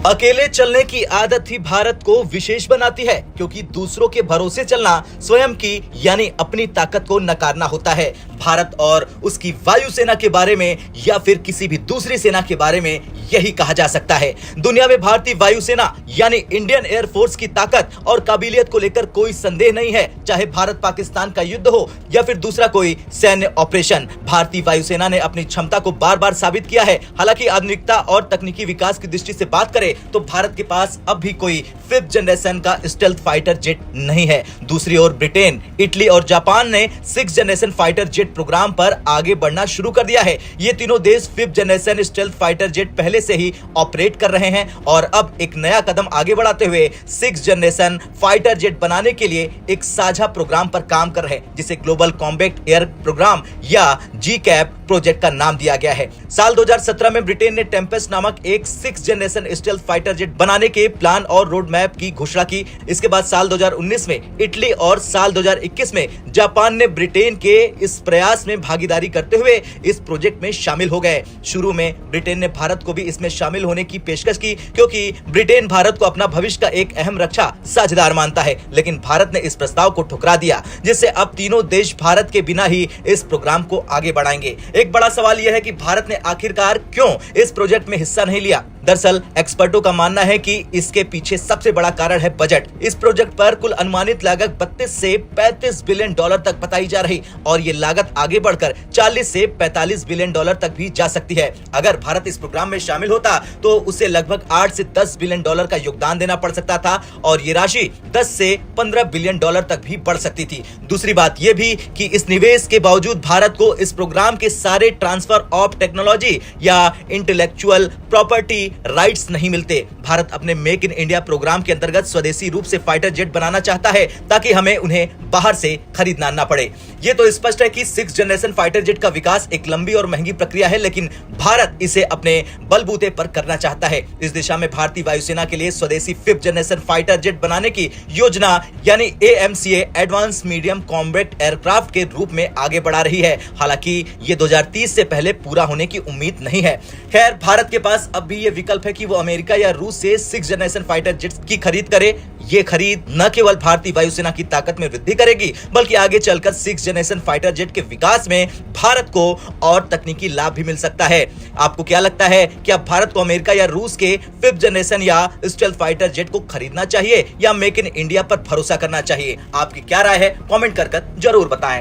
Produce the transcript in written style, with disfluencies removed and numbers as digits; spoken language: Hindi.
अकेले चलने की आदत ही भारत को विशेष बनाती है, क्योंकि दूसरों के भरोसे चलना स्वयं की यानी अपनी ताकत को नकारना होता है। भारत और उसकी वायुसेना के बारे में या फिर किसी भी दूसरी सेना के बारे में यही कहा जा सकता है। दुनिया में भारतीय वायुसेना यानी इंडियन एयरफोर्स की ताकत और काबिलियत को लेकर कोई संदेह नहीं है। चाहे भारत पाकिस्तान का युद्ध हो या फिर दूसरा कोई सैन्य ऑपरेशन, भारतीय वायुसेना ने अपनी क्षमता को बार बार साबित किया है। हालांकि आधुनिकता और तकनीकी विकास की दृष्टि से बात करें तो भारत के पास अब भी कोई 5th जनरेशन का स्टेल्थ फाइटर जेट नहीं है। दूसरी ओर ब्रिटेन, इटली और जापान ने 6th generation fighter jet programme पर आगे बढ़ना शुरू कर दिया है। ये तीनों देश 5th generation stealth fighter jet पहले से ही ऑपरेट कर रहे हैं और अब एक नया कदम आगे बढ़ाते हुए 6th जनरेशन फाइटर जेट बनाने के लिए एक साझा प्रोग्राम पर काम कर रहे हैं, जिसे ग्लोबल कॉम्बैट एयर प्रोग्राम या GCAP प्रोजेक्ट का नाम दिया गया है। साल 2017 में ब्रिटेन ने टेम्पेस्ट नामक एक 6th generation stealth fighter jet बनाने के प्लान और रोड मैप की घोषणा की। इसके बाद साल 2019 में इटली और साल 2021 में जापान ने ब्रिटेन के इस प्रयास में भागीदारी करते हुए इस प्रोजेक्ट में शामिल हो गए। शुरू में ब्रिटेन ने भारत को भी इसमें शामिल होने की पेशकश की, क्योंकि ब्रिटेन भारत को अपना भविष्य का एक अहम रक्षा साझेदार मानता है। लेकिन भारत ने इस प्रस्ताव को ठुकरा दिया, जिससे अब तीनों देश भारत के बिना ही इस प्रोग्राम को आगे बढ़ाएंगे। एक बड़ा सवाल यह है कि भारत ने आखिरकार क्यों इस प्रोजेक्ट में हिस्सा नहीं लिया। दरअसल एक्सपर्टों का मानना है कि इसके पीछे सबसे बड़ा कारण है बजट। इस प्रोजेक्ट पर कुल अनुमानित लागत 32 से 35 बिलियन डॉलर तक बताई जा रही और ये लागत आगे बढ़कर 40 से 45 बिलियन डॉलर तक भी जा सकती है। अगर भारत इस प्रोग्राम में शामिल होता तो उसे लगभग 8 से 10 बिलियन डॉलर का योगदान देना पड़ सकता था और ये राशि 10 से 15 बिलियन डॉलर तक भी बढ़ सकती थी। दूसरी बात यह भी कि इस निवेश के बावजूद भारत को इस प्रोग्राम के सारे ट्रांसफर ऑफ टेक्नोलॉजी या इंटेलेक्चुअल प्रॉपर्टी राइट्स नहीं मिलते। भारत अपने मेक इन इंडिया प्रोग्राम के अंतर्गत स्वदेशी रूप से फाइटर जेट बनाना चाहता है, ताकि हमें उन्हें बाहर से खरीदना ना पड़े। ये तो स्पष्ट है कि 6th जनरेशन फाइटर जेट का विकास एक लंबी और महंगी प्रक्रिया है, लेकिन भारत इसे अपने बलबूते पर करना चाहता है। इस दिशा में भारतीय वायुसेना के लिए स्वदेशी 5th जनरेशन फाइटर जेट बनाने की योजना यानी AMCA advance medium combat aircraft के रूप में आगे बढ़ा रही है। हालांकि ये 2030 से पहले पूरा होने की उम्मीद नहीं है। खैर, भारत के पास अब भी ये विकल्प है कि वो अमेरिका या रूस से 6th जनरेशन फाइटर जेट्स की खरीद करे। ये खरीद न केवल भारतीय वायुसेना की ताकत में वृद्धि करेगी, बल्कि आगे चलकर 6th जनरेशन फाइटर जेट के विकास में भारत को और तकनीकी लाभ भी मिल सकता है। आपको क्या लगता है कि अब भारत को अमेरिका या रूस के 5th जनरेशन या स्टेल्थ फाइटर जेट को खरीदना चाहिए या मेक इन इंडिया पर भरोसा करना चाहिए? आपकी क्या राय है? कमेंट कर जरूर बताएं।